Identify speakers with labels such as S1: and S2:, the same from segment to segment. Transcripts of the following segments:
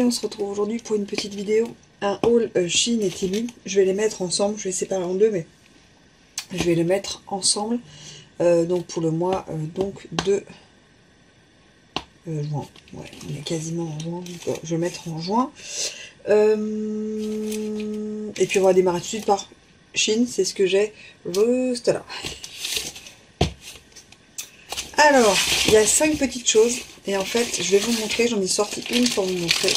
S1: on se retrouve aujourd'hui pour une petite vidéo, un haul Shein et Temu. Je vais les mettre ensemble, je vais les séparer en deux, mais je vais les mettre ensemble. Donc pour le mois donc de juin. Ouais, on est quasiment en juin, donc je vais mettre en juin. Et puis on va démarrer tout de suite par Shein, c'est ce que j'ai juste là. Alors, il y a 5 petites choses, et en fait, je vais vous montrer, j'en ai sorti une pour vous montrer.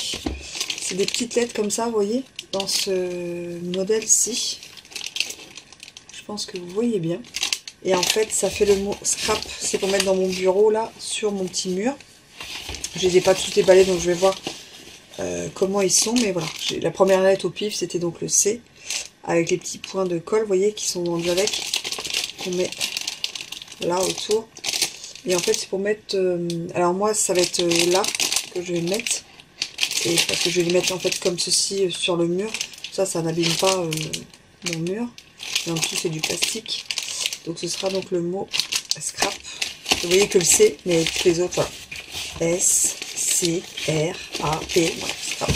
S1: C'est des petites lettres comme ça, vous voyez, dans ce modèle-ci. Je pense que vous voyez bien. Et en fait, ça fait le mot scrap, c'est pour mettre dans mon bureau, là, sur mon petit mur. Je les ai pas tous déballés, donc je vais voir comment ils sont, mais voilà. La première lettre au pif, c'était donc le C, avec les petits points de colle, vous voyez, qui sont vendus avec, qu'on met là autour. Et en fait, c'est pour mettre... alors moi, ça va être là que je vais mettre. Et parce que je vais les mettre en fait comme ceci sur le mur. Ça n'abîme pas mon mur. Et en dessous, c'est du plastique. Donc ce sera donc le mot scrap. Vous voyez que le C, mais tous les autres, voilà. S, C, R, A, P. Voilà, scrap.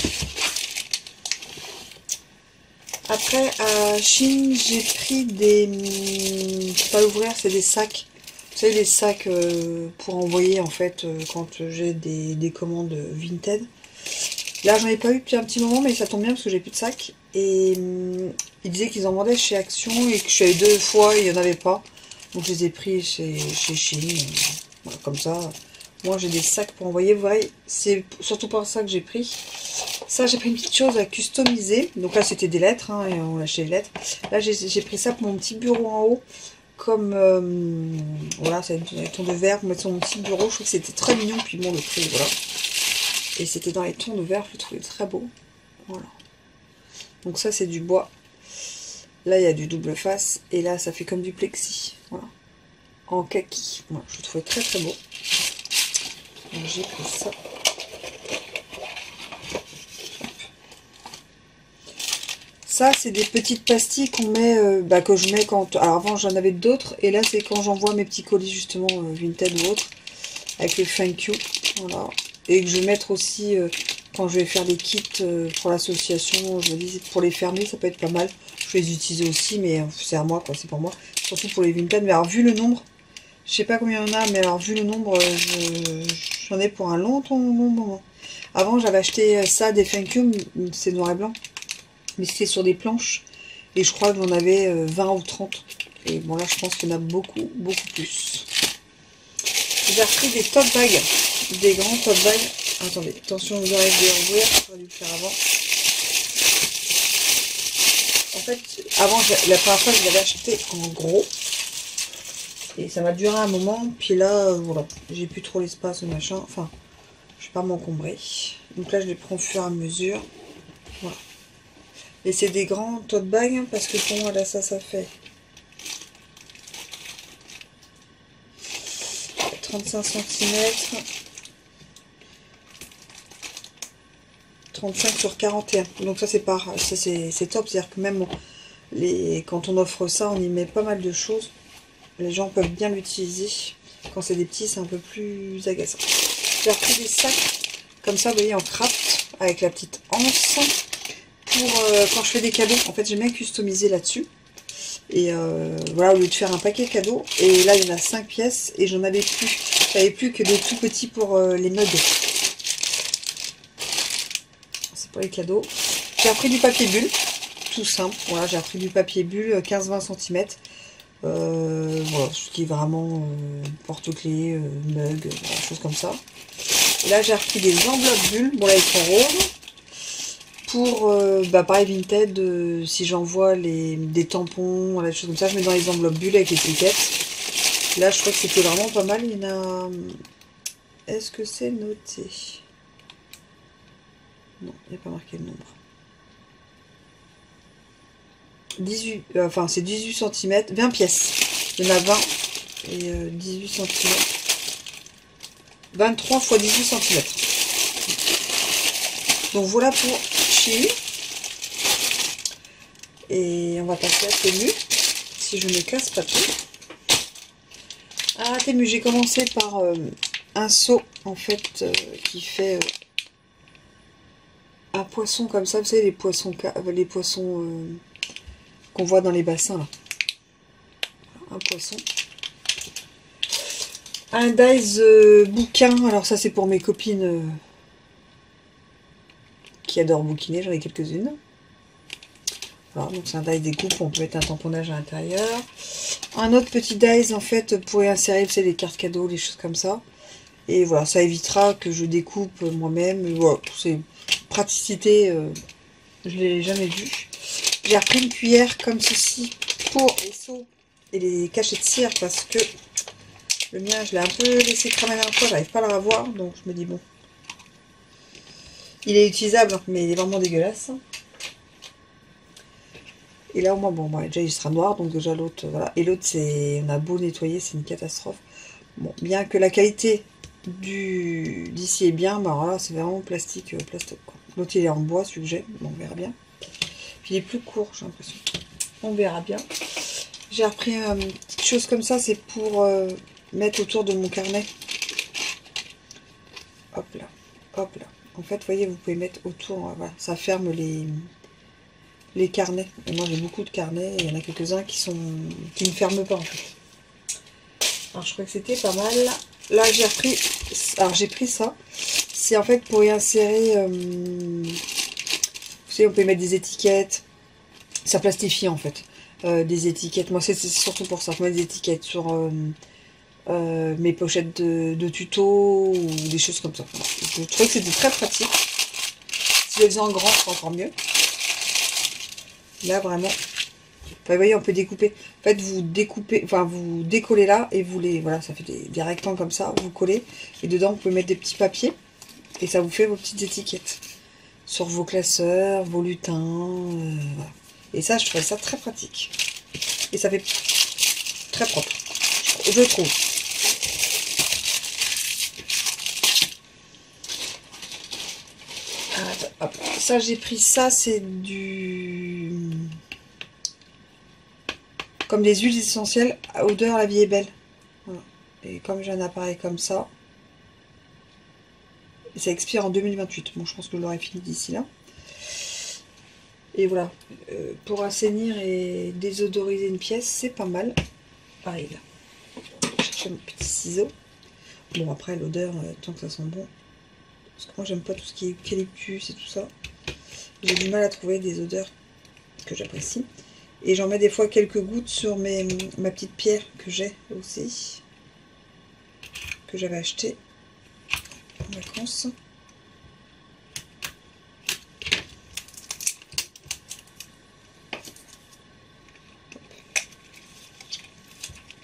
S1: Après, à Shein, j'ai pris des... Je ne peux pas l'ouvrir, c'est des sacs. Vous savez, les sacs pour envoyer en fait quand j'ai des commandes Vinted. Là, j'en ai pas eu depuis un petit moment, mais ça tombe bien parce que j'ai plus de sacs. Et ils disaient qu'ils en vendaient chez Action et que je suis allée 2 fois et il n'y en avait pas. Donc je les ai pris chez Shein. Voilà, comme ça. Moi, j'ai des sacs pour envoyer. Vous voyez, c'est surtout pour ça que j'ai pris. Ça, j'ai pris une petite chose à customiser. Donc là, c'était des lettres, hein, et on lâchait les lettres. Là, j'ai pris ça pour mon petit bureau en haut. Comme voilà, c'est un ton de verre pour mettre sur mon petit bureau. Je trouve que c'était très mignon, puis bon, le prix, voilà. Et c'était dans les tons de verre, je le trouvais très beau. Voilà. Donc ça, c'est du bois. Là, il y a du double face, et là, ça fait comme du plexi. Voilà. En kaki. Voilà, je le trouvais très très beau. Donc j'ai pris ça. Ça, c'est des petites pastilles qu'on met, que je mets quand... Alors avant, j'en avais d'autres. Et là, c'est quand j'envoie mes petits colis, justement, Vinted ou autre. Avec le thank you. Voilà. Et que je vais mettre aussi, quand je vais faire des kits pour l'association, je me dis, pour les fermer, ça peut être pas mal. Je vais les utiliser aussi, mais c'est à moi, quoi. C'est pour moi. Surtout pour les Vinted. Mais alors, vu le nombre, je sais pas combien il y en a, mais alors, vu le nombre, j'en ai pour un long moment. Avant, j'avais acheté ça, des thank you, c'est noir et blanc. Mais c'était sur des planches. Et je crois que j'en avais 20 ou 30. Et bon là je pense qu'il y en a beaucoup plus. J'ai repris des tote bags. Des grands tote bags. Attendez, attention, vous aurez de ouvrir. J'aurais dû le faire avant. En fait, avant, la première fois je l'avais acheté en gros. Et ça m'a duré un moment. Puis là, voilà. J'ai plus trop l'espace ou machin. Enfin, je vais pas m'encombrer. Donc là je les prends au fur et à mesure. Voilà. Et c'est des grands tote bags, hein, parce que pour moi, là, ça fait 35 cm, 35 sur 41. Donc ça, c'est top. C'est-à-dire que même quand on offre ça, on y met pas mal de choses. Les gens peuvent bien l'utiliser. Quand c'est des petits, c'est un peu plus agaçant. J'ai repris des sacs, comme ça, vous voyez, en craft, avec la petite anse. Pour quand je fais des cadeaux, en fait j'aime bien customiser là-dessus. Et voilà, au lieu de faire un paquet cadeau, et là il y en a 5 pièces, et j'en avais plus. J'avais plus que des tout petits pour les mugs. C'est pour les cadeaux. J'ai appris du papier bulle, tout simple. Voilà, j'ai appris du papier bulle 15-20 cm. Voilà, ce qui est vraiment porte-clés, mug, des choses comme ça. Et là j'ai repris des enveloppes bulles. Bon là ils sont roses. Pour, pareil, Vinted, si j'envoie des tampons, des choses comme ça, je mets dans les enveloppes bulles avec l'étiquette. Là, je crois que c'était vraiment pas mal. Il y en a... Est-ce que c'est noté? Non, il n'y a pas marqué le nombre. 18, enfin, c'est 18 cm, 20 pièces. Il y en a 20 et 18 cm. 23 x 18 cm. Donc voilà pour Shein. Et on va passer à Temu, si je ne casse pas tout. Ah, Temu, j'ai commencé par un seau en fait qui fait un poisson comme ça, vous savez, les poissons qu'on voit dans les bassins, là. Un poisson. Un dies bouquin, alors ça c'est pour mes copines qui adorent bouquiner, j'en ai quelques-unes. Voilà, donc c'est un dies découpe, on peut mettre un tamponnage à l'intérieur. Un autre petit dies en fait pour y insérer, vous savez, les cartes cadeaux, les choses comme ça. Et voilà, ça évitera que je découpe moi-même. Voilà, c'est praticité, je l'ai jamais vu. J'ai repris une cuillère comme ceci pour les seaux et les cachets de cire parce que le mien, je l'ai un peu laissé cramer la dernière fois, j'arrive pas à le revoir, donc je me dis bon. Il est utilisable, mais il est vraiment dégueulasse. Et là, au moins, bon, déjà, il sera noir, donc déjà, l'autre, voilà. Et l'autre, c'est, on a beau nettoyer, c'est une catastrophe. Bon, bien que la qualité d'ici est bien, bah voilà, c'est vraiment plastique, plastoc, quoi. L'autre, il est en bois, celui que j'ai, bon, on verra bien. Puis il est plus court, j'ai l'impression. On verra bien. J'ai repris une petite chose comme ça, c'est pour mettre autour de mon carnet. Hop là, hop là. En fait, vous voyez, vous pouvez mettre autour, voilà, ça ferme les carnets. Et moi, j'ai beaucoup de carnets, et il y en a quelques-uns qui ne ferment pas, en fait. Alors, je crois que c'était pas mal. Là, j'ai repris, alors j'ai pris ça. C'est en fait pour y insérer, vous savez, on peut mettre des étiquettes. Ça plastifie, en fait. Des étiquettes. Moi, c'est surtout pour ça. Je mets des étiquettes sur mes pochettes de tutos ou des choses comme ça. Je trouvais que c'était très pratique. Si je le faisais en grand, c'est encore mieux. Là, vraiment. Enfin, vous voyez, on peut découper. En fait, vous découpez, enfin, vous décollez là et vous les... Voilà, ça fait des rectangles comme ça. Vous collez. Et dedans, vous pouvez mettre des petits papiers. Et ça vous fait vos petites étiquettes. Sur vos classeurs, vos lutins. Voilà. Et ça, je trouvais ça très pratique. Et ça fait très propre. Je trouve. Hop. Ça, j'ai pris ça, c'est comme des huiles essentielles à odeur La Vie est belle. Voilà. Et comme j'ai un appareil comme ça, ça expire en 2028. Bon, je pense que je l'aurai fini d'ici là. Et voilà, pour assainir et désodoriser une pièce, c'est pas mal. Pareil là. Je vais chercher mon petit ciseau. Bon, après, l'odeur, tant que ça sent bon. Parce que moi, j'aime pas tout ce qui est eucalyptus et tout ça. J'ai du mal à trouver des odeurs que j'apprécie. Et j'en mets des fois quelques gouttes sur ma petite pierre que j'ai aussi. Que j'avais acheté en vacances.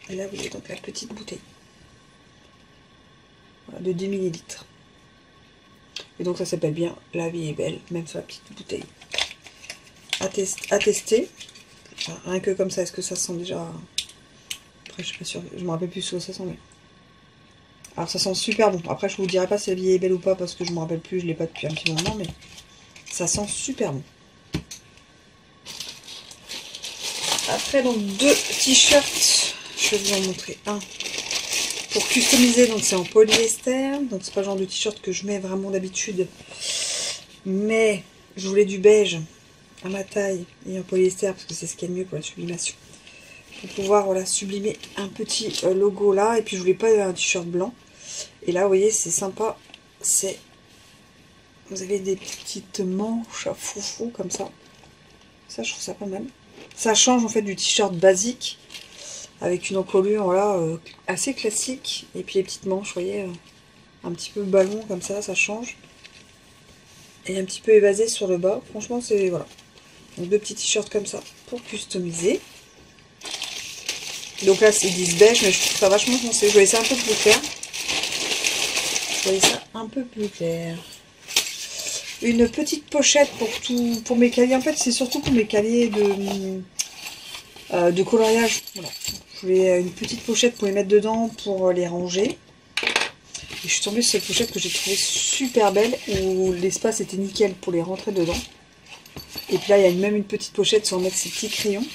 S1: Et là, vous avez donc la petite bouteille. Voilà, de 10 ml. Et donc ça s'appelle bien La Vie est belle, même sur la petite bouteille. À tester. Enfin, rien que comme ça, est-ce que ça sent déjà... Après, je suis pas sûre, je me rappelle plus ce que ça sent. Mais... Alors ça sent super bon. Après, je vous dirai pas si La Vie est belle ou pas, parce que je me rappelle plus, je l'ai pas depuis un petit moment, mais ça sent super bon. Après, donc, deux t-shirts. Je vais vous en montrer un. Pour customiser, donc c'est en polyester. Donc c'est pas le genre de t-shirt que je mets vraiment d'habitude. Mais je voulais du beige à ma taille et en polyester parce que c'est ce qu'il y a de mieux pour la sublimation. Pour pouvoir, voilà, sublimer un petit logo là. Et puis je voulais pas un t-shirt blanc. Et là, vous voyez, c'est sympa. Vous avez des petites manches à foufou comme ça. Ça, je trouve ça pas mal. Ça change en fait du t-shirt basique. Avec une encolure, voilà, assez classique. Et puis les petites manches, vous voyez, un petit peu ballon comme ça change. Et un petit peu évasé sur le bas. Franchement, c'est, voilà. Donc deux petits t-shirts comme ça pour customiser. Donc là, c'est 10 beige, mais je trouve ça vachement foncé. Je voyais ça un peu plus clair. Une petite pochette pour mes cahiers. En fait, c'est surtout pour mes cahiers de coloriage. Voilà. Je voulais une petite pochette pour les mettre dedans, pour les ranger. Et je suis tombée sur cette pochette que j'ai trouvée super belle, où l'espace était nickel pour les rentrer dedans. Et puis là, il y a même une petite pochette sans mettre ces petits crayons.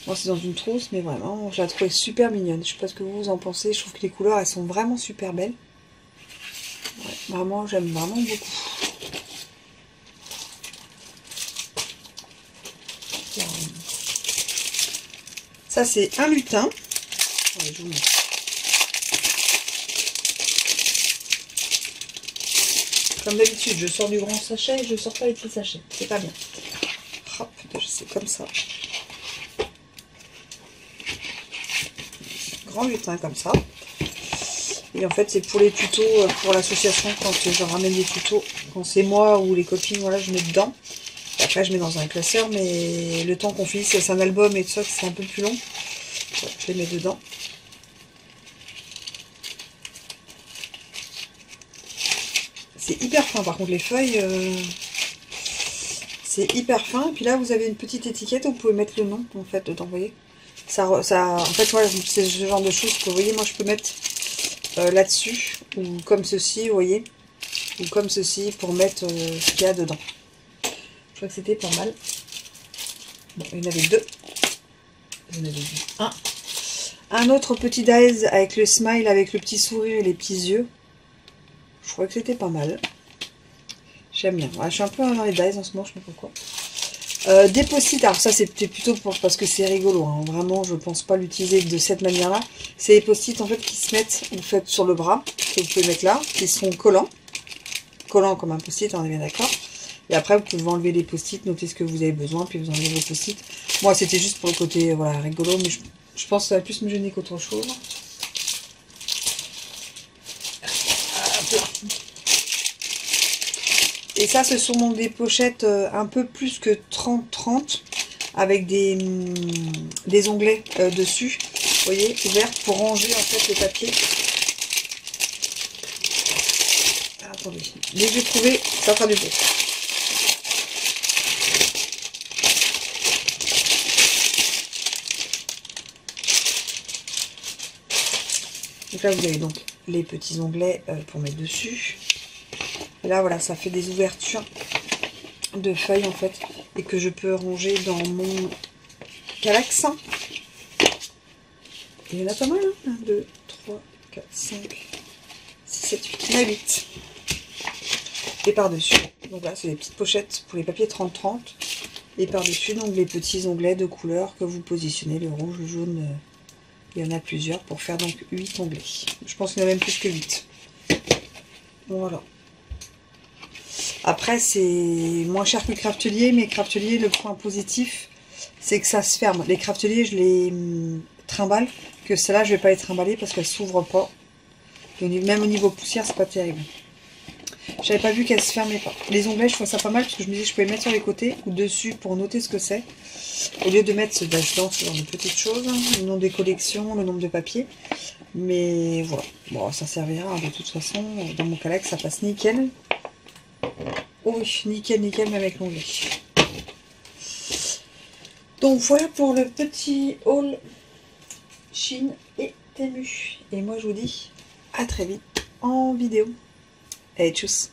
S1: Moi, c'est dans une trousse, mais vraiment, je la trouvais super mignonne. Je sais pas ce que vous en pensez. Je trouve que les couleurs, elles sont vraiment super belles. Ouais, vraiment, j'aime vraiment beaucoup. Ça, c'est un lutin. Ouais, je vous montre. Comme d'habitude, je sors du grand sachet et je sors pas les petits sachets. C'est pas bien. Hop, c'est comme ça. Grand lutin comme ça. Et en fait, c'est pour les tutos, pour l'association, quand je ramène des tutos. Quand c'est moi ou les copines, voilà, je mets dedans. Et après, je mets dans un classeur, mais le temps qu'on finisse, c'est un album et tout ça, c'est un peu plus long. Ouais, je les mets dedans. C'est hyper fin, par contre, les feuilles, c'est hyper fin. Et puis là, vous avez une petite étiquette où vous pouvez mettre le nom, en fait, dedans, vous voyez. En fait, voilà, c'est ce genre de choses que, vous voyez, moi, je peux mettre là-dessus, ou comme ceci, vous voyez, ou comme ceci, pour mettre ce qu'il y a dedans. Je crois que c'était pas mal. Bon, il y en avait deux. Il y en avait un. Un autre petit dies avec le smile, avec le petit sourire et les petits yeux. Je crois que c'était pas mal. J'aime bien. Ouais, je suis un peu dans les dies en ce moment, je sais pas pourquoi. Des post-it, alors ça c'était plutôt parce que c'est rigolo, hein. Vraiment je pense pas l'utiliser de cette manière là. C'est des post-it en fait qui se mettent en fait sur le bras, que vous pouvez mettre là, qui sont collants comme un post-it, on est bien d'accord. Et après vous pouvez enlever les post-it, noter ce que vous avez besoin, puis vous enlevez vos post-it. Moi c'était juste pour le côté voilà rigolo, mais je pense que ça va plus me gêner qu'autre chose. Et ça, ce sont donc des pochettes un peu plus que 30-30 avec des onglets dessus, vous voyez, ouverts pour ranger en fait le papier. Ah, attendez, dès que j'ai trouvé, ça fera du bruit. Donc là, vous avez donc les petits onglets pour mettre dessus. Et là, voilà, ça fait des ouvertures de feuilles, en fait, et que je peux ranger dans mon Kallax. Il y en a pas mal, hein. 1, 2, 3, 4, 5, 6, 7, 8, il y en a 8. Et par-dessus, donc là, c'est des petites pochettes pour les papiers 30-30. Et par-dessus, donc, les petits onglets de couleur que vous positionnez, le rouge, le jaune, il y en a plusieurs pour faire donc 8 onglets. Je pense qu'il y en a même plus que 8. Voilà. Après, c'est moins cher que Craftelier, mais Craftelier, le point positif, c'est que ça se ferme. Les Craftelier, je les trimballe, que celle-là, je vais pas les trimballer parce qu'elles s'ouvrent pas. Et même au niveau poussière, c'est pas terrible. J'avais pas vu qu'elles se fermaient pas. Les onglets, je trouve ça pas mal parce que je me disais que je pouvais mettre sur les côtés ou dessus pour noter ce que c'est. Au lieu de mettre ce dedans, ce genre de petites choses, le nom des collections, le nombre de papiers. Mais voilà, bon, ça servira de toute façon. Dans mon Kallax, ça passe nickel. Oh oui, nickel, nickel, même avec l'onglet. Donc voilà pour le petit haul Shein et Temu. Et moi je vous dis à très vite en vidéo. Allez, tchuss!